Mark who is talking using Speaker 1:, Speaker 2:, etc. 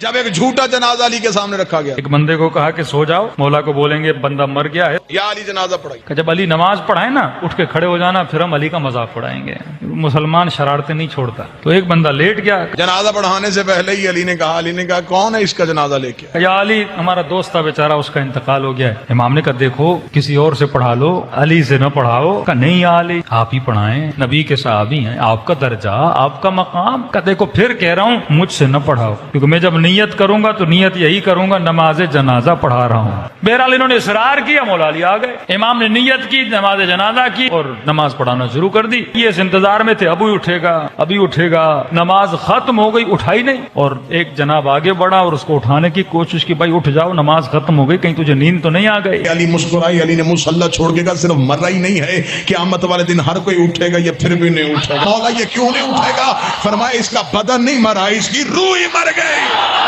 Speaker 1: जब एक झूठा जनाजा अली के सामने रखा गया,
Speaker 2: एक बंदे को कहा कि सो जाओ, मौला को बोलेंगे बंदा मर गया है,
Speaker 1: या अली जनाजा पढ़ाई।
Speaker 2: कि जब अली नमाज पढ़ाए ना उठ के खड़े हो जाना, फिर हम अली का मजाक उड़ाएंगे। मुसलमान शरारतें नहीं छोड़ता। तो एक बंदा लेट गया,
Speaker 1: जनाजा पढ़ाने से पहले ही अली ने कहा कौन है इसका जनाजा लेके आए?
Speaker 2: या अली हमारा दोस्त था बेचारा, उसका इंतकाल हो गया है। इमाम ने कहा देखो किसी और से पढ़ा लो, अली से न पढ़ाओ। कहा नहीं या अली आप ही पढ़ाएं, नबी के सहाबी हैं, आपका दर्जा आपका मकाम। का देखो फिर कह रहा हूँ मुझसे न पढ़ाओ, क्योंकि मैं जब नियत करूंगा तो नियत यही करूंगा नमाज जनाजा पढ़ा रहा हूँ। बहरहाल इन्होंने इसरार किया, मौला अली आ गए। इमाम ने नियत की, नमाज जनाजा की और नमाज पढ़ाना शुरू कर दी। ये इस इंतजार में थे अभी उठेगा अभी उठेगा। नमाज खत्म हो गई, उठाई नहीं। और एक जनाब आगे बढ़ा और उसको उठाने की कोशिश की, भाई उठ जाओ नमाज खत्म हो गई, कहीं तुझे नींद तो नहीं आ गई।
Speaker 1: अली मुस्कुराई, अली ने मुसल्ला छोड़ के कहा सिर्फ मर ही नहीं है, क़यामत वाले दिन हर कोई उठेगा, ये फिर भी नहीं उठेगा। मौला ये क्यों नहीं उठेगा? फरमाया इसका बदन नहीं मरा, इसकी रूह ही मर गई।